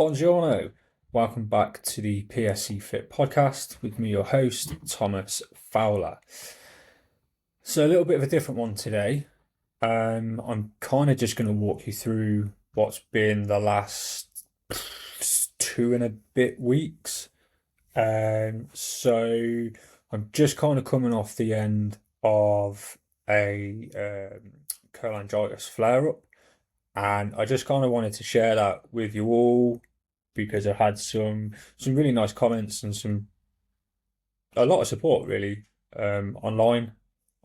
Buongiorno. Welcome back to the PSC Fit podcast with me, your host, Thomas Fowler. So, a little bit of a different one today. I'm kind of just going to walk you through what's been the last 2.5 weeks. So, I'm just kind of coming off the end of a cholangitis flare up, and I just kind of wanted to share that with you all because I had some really nice comments and a lot of support really online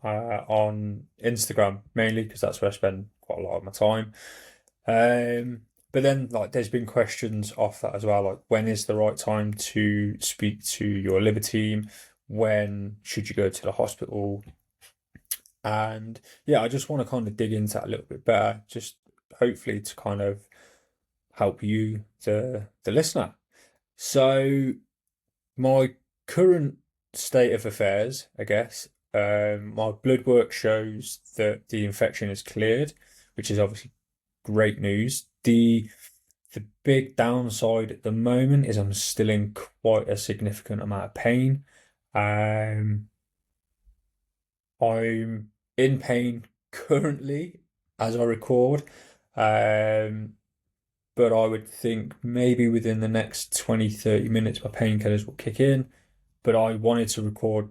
on Instagram mainly because that's where I spend quite a lot of my time. But then like there's been questions off that as well, like when is the right time to speak to your liver team? When should you go to the hospital? And yeah, I just want to kind of dig into that a little bit better, just hopefully to kind of help you, the listener. So my current state of affairs, I guess, my blood work shows that the infection is cleared, which is obviously great news. The big downside at the moment is I'm still in quite a significant amount of pain. Um, I'm in pain currently as I record. Um, but I would think maybe within the next 20-30 minutes my painkillers will kick in. But I wanted to record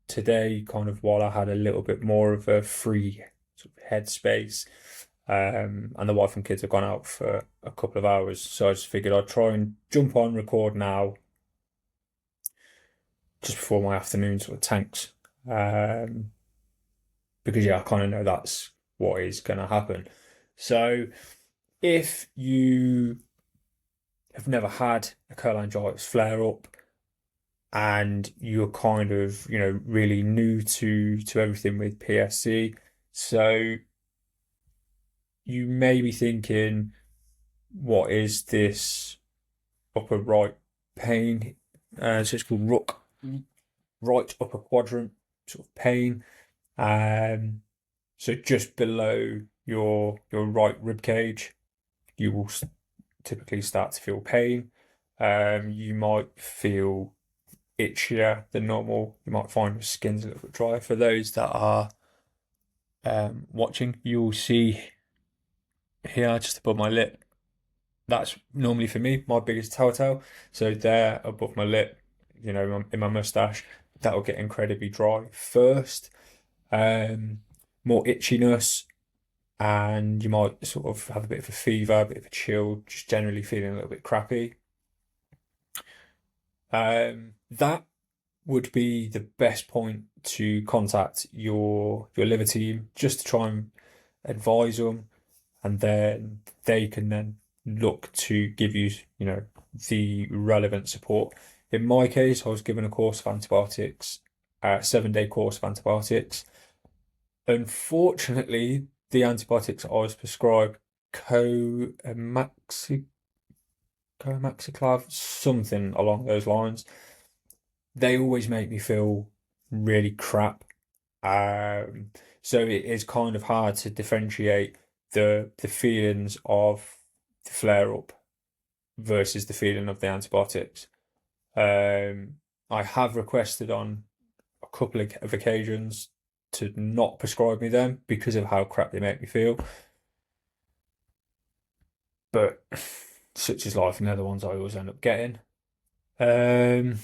today kind of while I had a little bit more of a free sort of headspace. And the wife and kids have gone out for a couple of hours. So I just figured I'd try and jump on record now just before my afternoon sort of tanks. Because yeah, I kind of know that's what is going to happen. So if you have never had a cholangitis flare up and you're kind of, really new to everything with PSC, so you may be thinking, what is this upper right pain? So it's called right upper quadrant sort of pain. So just below your right rib cage, you will typically start to feel pain. You might feel itchier than normal. You might find your skin's a little bit drier. For those that are watching, you'll see here just above my lip. That's normally for me my biggest telltale. So there above my lip, in my mustache, that will get incredibly dry first. More itchiness, and you might sort of have a bit of a fever, a bit of a chill, just generally feeling a little bit crappy. That would be the best point to contact your liver team just to try and advise them, and then they can then look to give you, the relevant support. In my case, I was given a course of antibiotics, a 7-day course of antibiotics. Unfortunately, the antibiotics I was prescribed, Comaxiclav, something along those lines, they always make me feel really crap. So it is kind of hard to differentiate the feelings of the flare up versus the feeling of the antibiotics. I have requested on a couple of occasions to not prescribe me them because of how crap they make me feel. But such is life, and they're the ones I always end up getting. I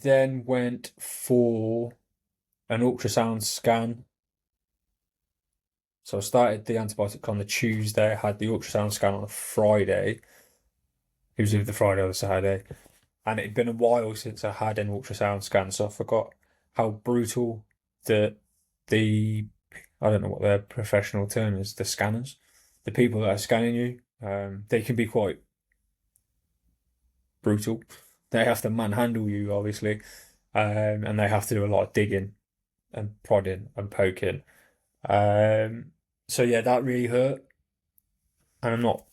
then went for an ultrasound scan. So I started the antibiotic on the Tuesday, I had the ultrasound scan on the Friday. It was either the Friday or the Saturday. And it had been a while since I had an ultrasound scan, so I forgot how brutal the I don't know what their professional term is, the scanners, the people that are scanning you, they can be quite brutal. They have to manhandle you, obviously, and they have to do a lot of digging and prodding and poking. So yeah, that really hurt, and I'm not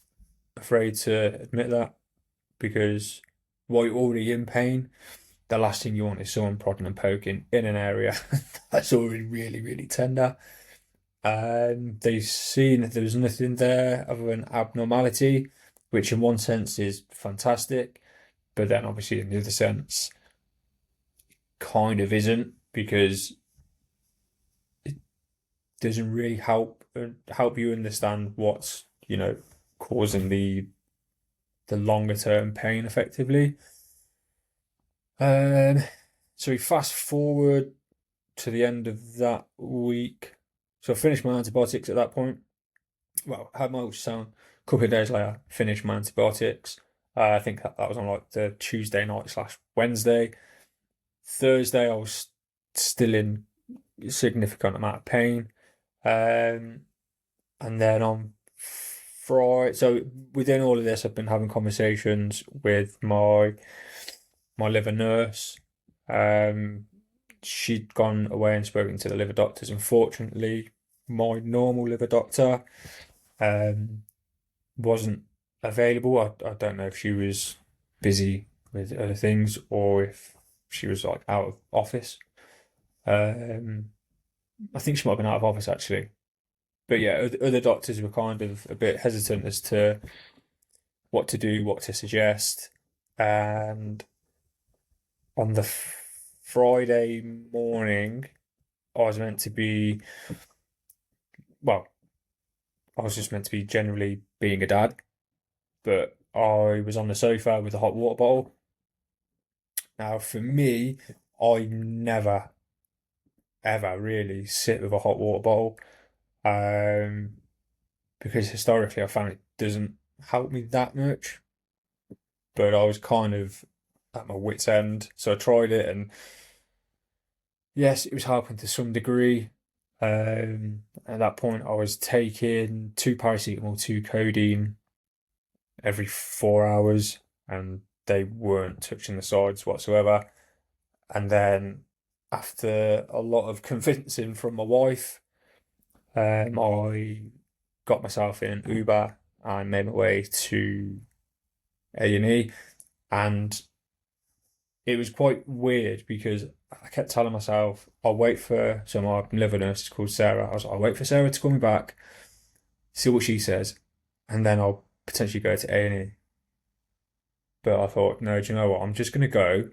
afraid to admit that because while you're already in pain, the last thing you want is someone prodding and poking in an area that's already really, really tender. They've seen that there was nothing there other than abnormality, which in one sense is fantastic, but then obviously in the other sense kind of isn't, because it doesn't really help you understand what's, causing the longer term pain effectively. Um, so we fast forward to the end of that week. So I finished my antibiotics at that point. Well, I had my ultrasound. A couple of days later, finished my antibiotics. I think that was on like the Tuesday night slash Wednesday. Thursday, I was still in a significant amount of pain. Um, and then on Friday, so within all of this, I've been having conversations with my liver nurse. Um, she'd gone away and spoken to the liver doctors. Unfortunately, my normal liver doctor um, wasn't available. I don't know if she was busy with other things or if she was like out of office. Um, I think she might have been out of office actually. But yeah, other doctors were kind of a bit hesitant as to what to do, what to suggest. And on the Friday morning, I was meant to be, well, I was just meant to be generally being a dad, but I was on the sofa with a hot water bottle. Now, for me, I never, ever really sit with a hot water bottle, um, because historically I found it doesn't help me that much. But I was kind of at my wit's end, so I tried it, and yes, it was helping to some degree. At that point, I was taking two paracetamol, two codeine every 4 hours, and they weren't touching the sides whatsoever. And then, after a lot of convincing from my wife, I got myself in an Uber and made my way to A&E, and it was quite weird because I kept telling myself, I'll wait for, so my liver nurse is called Sarah. I was like, I'll wait for Sarah to call me back, see what she says, and then I'll potentially go to A&E. But I thought, no, do you know what? I'm just going to go.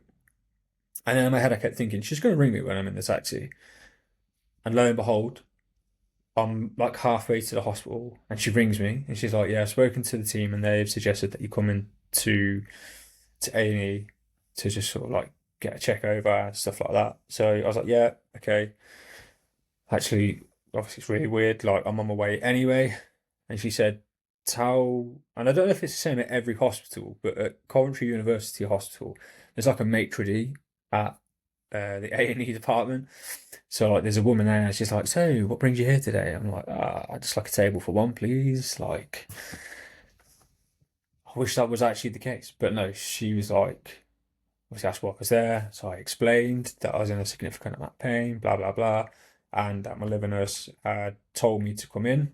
And then in my head, I kept thinking, she's going to ring me when I'm in the taxi. And lo and behold, I'm like halfway to the hospital and she rings me and she's like, yeah, I've spoken to the team and they've suggested that you come in to A&E to just sort of like get a check over and stuff like that. So I was like, yeah, okay. Actually, obviously it's really weird. Like I'm on my way anyway. And she said, tell, and I don't know if it's the same at every hospital, but at Coventry University Hospital, there's like a maitre d' at the A&E department. So like there's a woman there and she's like, so what brings you here today? I'm like, I'd just like a table for one, please. Like, I wish that was actually the case. But no, she was like, obviously asked what was there. So I explained that I was in a significant amount of pain, blah, blah, blah. And that my liver nurse had told me to come in.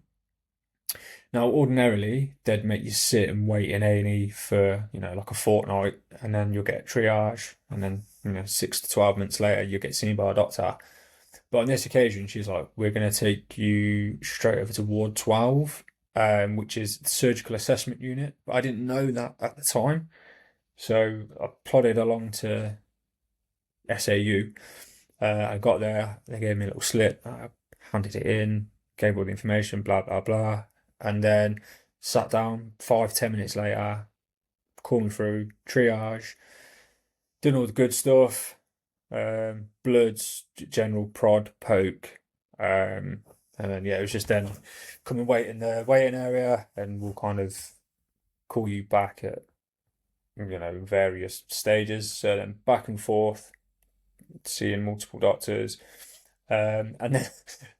Now, ordinarily, they'd make you sit and wait in A&E for, like a fortnight, and then you'll get triage, and then, 6 to 12 months later, you'll get seen by a doctor. But on this occasion, she's like, we're going to take you straight over to Ward 12, which is the surgical assessment unit. But I didn't know that at the time. So I plodded along to SAU. I got there, they gave me a little slip, I handed it in, gave all the information, blah, blah, blah. And then sat down 5, 10 minutes later, called me through, triage, done all the good stuff, bloods, general prod, poke. And then, yeah, it was just then come and wait in the waiting area and we'll kind of call you back at, various stages. So then back and forth, seeing multiple doctors. And then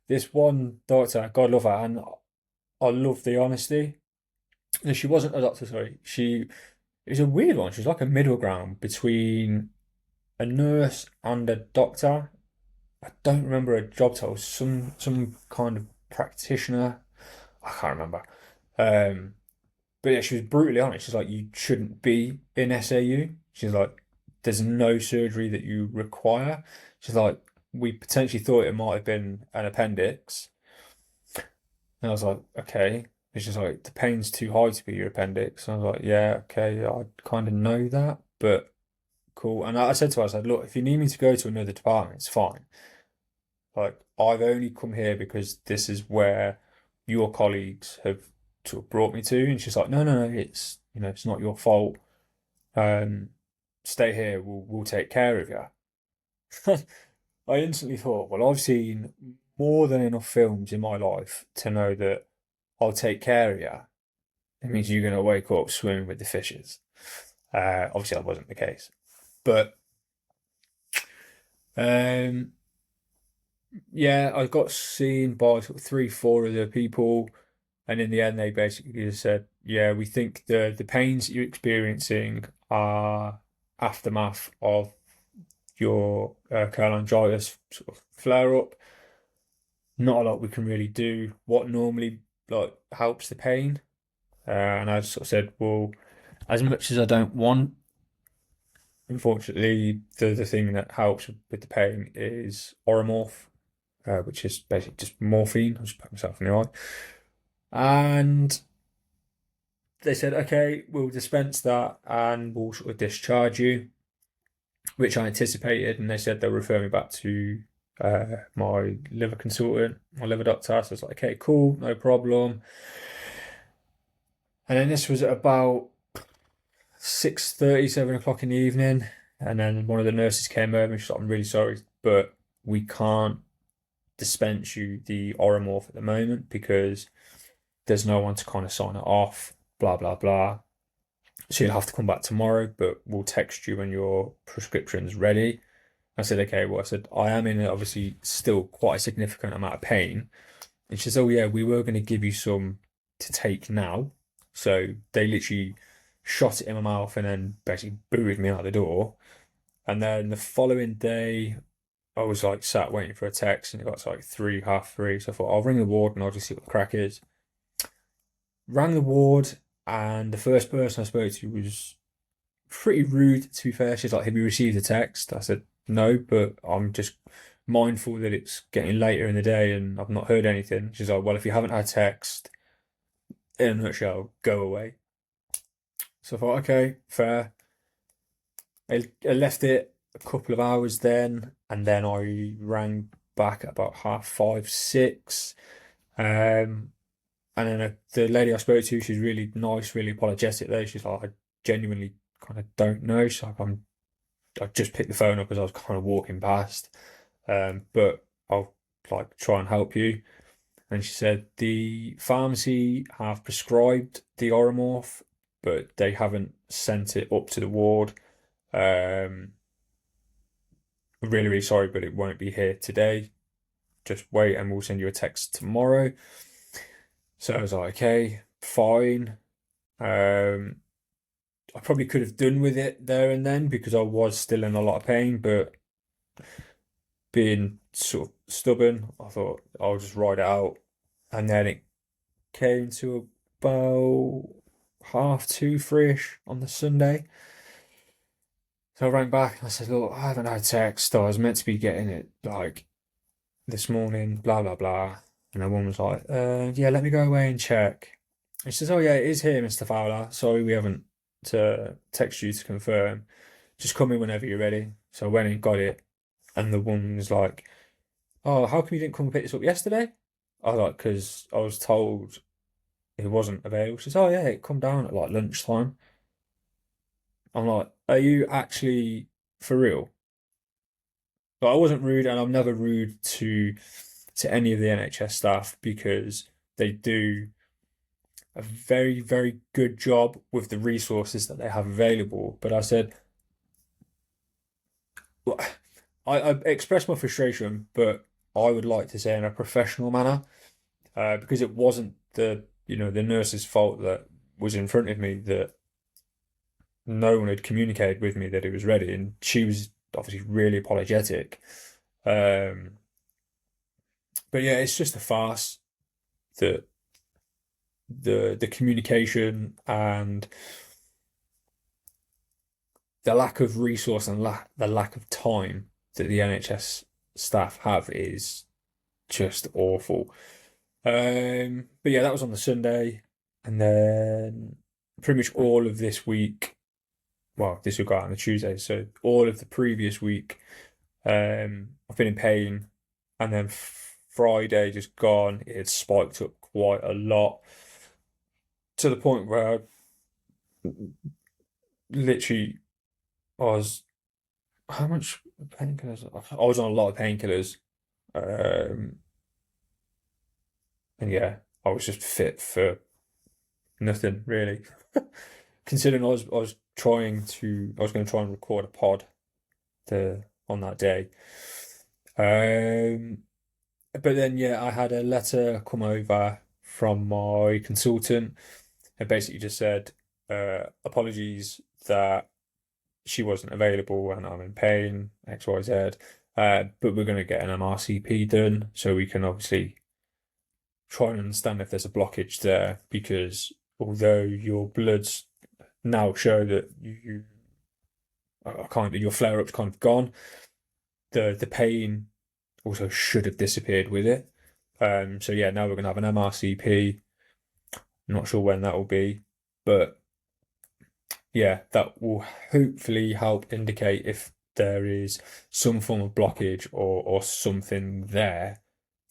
this one doctor, God love her, and I love the honesty. No, she wasn't a doctor, sorry. It was a weird one. She was like a middle ground between a nurse and a doctor. I don't remember her job title. Some kind of practitioner. I can't remember. Um, but yeah, she was brutally honest. She's like, you shouldn't be in SAU. She's like, there's no surgery that you require. She's like, we potentially thought it might have been an appendix. And I was like, okay. It's just like the pain's too high to be your appendix. And I was like, yeah, okay, I kind of know that, but cool. And I said to her, I said, look, if you need me to go to another department, it's fine. Like I've only come here because this is where your colleagues have sort of brought me to. And she's like, no, no, no, it's it's not your fault. Um, Stay here. We'll take care of you. I instantly thought, well, I've seen more than enough films in my life to know that I'll take care of you. It means you're going to wake up swimming with the fishes. Obviously, that wasn't the case. But um, yeah, I got seen by sort of three, four other people, and in the end, they basically just said, "Yeah, we think the pains that you're experiencing are aftermath of your cholangitis sort of flare up. Not a lot we can really do. What normally like helps the pain?" And I sort of said, "Well, as much as I don't want, unfortunately, the thing that helps with the pain is Oromorph, which is basically just morphine. I'll just put myself in the eye." And they said, okay, we'll dispense that and we'll sort of discharge you, which I anticipated. And they said they'll refer me back to my liver consultant, my liver doctor. So I was like, okay, cool, no problem. And then this was at about 6:30, 7 o'clock in the evening. And then one of the nurses came over and she's like, I'm really sorry, but we can't dispense you the Oromorph at the moment because there's no one to kind of sign it off, blah, blah, blah. So you'll have to come back tomorrow, but we'll text you when your prescription's ready. I said, okay, well, I said, I am in obviously still quite a significant amount of pain. And she says, oh, yeah, we were going to give you some to take now. So they literally shot it in my mouth and then basically booted me out the door. And then the following day, I was like sat waiting for a text and it got to like 3, half 3. So I thought, I'll ring the ward and I'll just see what the crack is. Rang the ward and the first person I spoke to was pretty rude, to be fair. She's like, have you received a text? I said, no, but I'm just mindful that it's getting later in the day and I've not heard anything. She's like, well, if you haven't had a text, in a nutshell, go away. So I thought, okay, fair. I left it a couple of hours then, and then I rang back at about half 5, 6. And then the lady I spoke to, she's really nice, really apologetic though. She's like, I genuinely kind of don't know. She's like, I just picked the phone up as I was kind of walking past. But I'll like try and help you. And she said the pharmacy have prescribed the Oromorph, but they haven't sent it up to the ward. I'm really, really sorry, but it won't be here today. Just wait and we'll send you a text tomorrow. So I was like, okay, fine. I probably could have done with it there and then because I was still in a lot of pain, but being sort of stubborn, I thought I'll just ride it out. And then it came to about half 2, 3-ish on the Sunday. So I rang back and I said, look, I haven't had a text. I was meant to be getting it like this morning, blah, blah, blah. And the woman was like, yeah, let me go away and check. And she says, oh, yeah, it is here, Mr. Fowler. Sorry, we haven't to text you to confirm. Just come in whenever you're ready. So I went and got it. And the woman was like, oh, how come you didn't come and pick this up yesterday? I was like, because I was told it wasn't available. She says, oh, yeah, it come down at like lunchtime. I'm like, are you actually for real? But I wasn't rude, and I'm never rude to any of the NHS staff because they do a very, very good job with the resources that they have available. But I said, well, I expressed my frustration, but I would like to say in a professional manner, because it wasn't the nurse's fault that was in front of me that no one had communicated with me that it was ready, and she was obviously really apologetic. Um, but yeah, it's just a farce that the communication and the lack of resource and the lack of time that the NHS staff have is just awful. But yeah, that was on the Sunday, and then pretty much all of this week. Well, this will go out on the Tuesday, so all of the previous week, I've been in pain, and then Friday just gone, it had spiked up quite a lot to the point where literally I was how much painkillers? I was on a lot of painkillers, um, and yeah, I was just fit for nothing really. Considering I was going to try and record a pod on that day. Um, but then yeah, I had a letter come over from my consultant and basically just said, apologies that she wasn't available and I'm in pain, XYZ. But we're going to get an MRCP done so we can obviously try and understand if there's a blockage there, because although your bloods now show that you are kind of your flare-up's kind of gone, the pain also should have disappeared with it. So yeah, now we're gonna have an MRCP. Not sure when that will be, but yeah, that will hopefully help indicate if there is some form of blockage or something there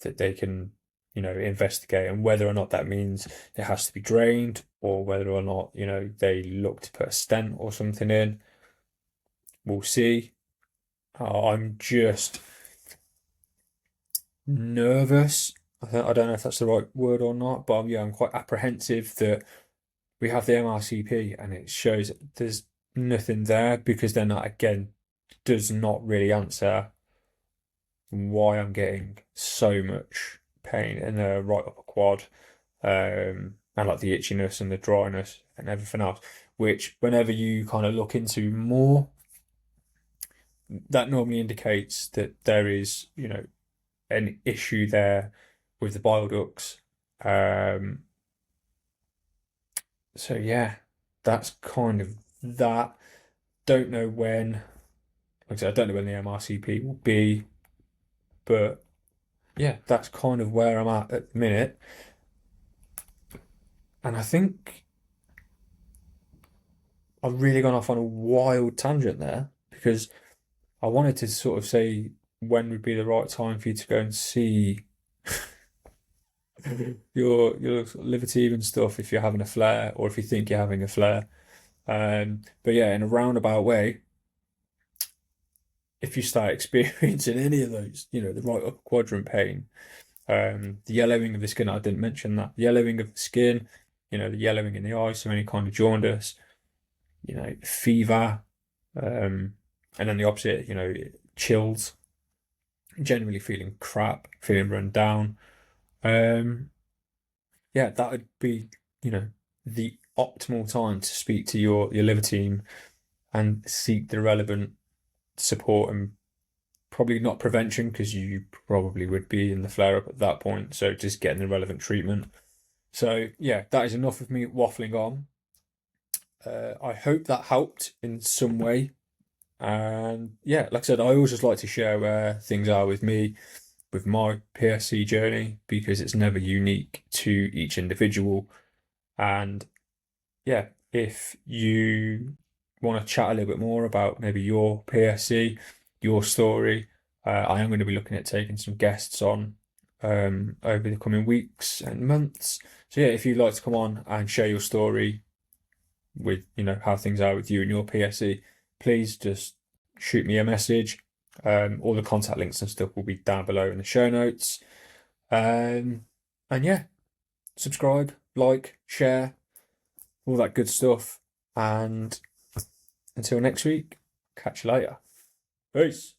that they can, investigate, and whether or not that means it has to be drained or whether or not, they look to put a stent or something in. We'll see. I'm just nervous. I don't know if that's the right word or not, but yeah, I'm quite apprehensive that we have the MRCP and it shows there's nothing there, because then that again does not really answer why I'm getting so much pain in the right upper quad, and like the itchiness and the dryness and everything else, which whenever you kind of look into more, that normally indicates that there is, an issue there with the bile ducts. So yeah, that's kind of that. Don't know when, like I said, I don't know when the MRCP will be, but yeah, that's kind of where I'm at the minute. And I think I've really gone off on a wild tangent there, because I wanted to sort of say when would be the right time for you to go and see your liver team and stuff if you're having a flare or if you think you're having a flare. But yeah, in a roundabout way, if you start experiencing any of those, the right upper quadrant pain, the yellowing of the skin, I didn't mention that, the yellowing of the skin, the yellowing in the eyes, so any kind of jaundice, fever, and then the opposite, chills, generally feeling crap, feeling run down. Yeah, that would be, the optimal time to speak to your liver team and seek the relevant support, and probably not prevention, because you probably would be in the flare up at that point. So just getting the relevant treatment. So yeah, that is enough of me waffling on. I hope that helped in some way. And yeah, like I said, I always just like to share where things are with me, with my PSC journey, because it's never unique to each individual. And yeah, if you want to chat a little bit more about maybe your PSC, your story, I am going to be looking at taking some guests on over the coming weeks and months. So yeah, if you'd like to come on and share your story with, how things are with you and your PSC, please just shoot me a message. All the contact links and stuff will be down below in the show notes. And yeah, subscribe, like, share, all that good stuff. And until next week, catch you later. Peace.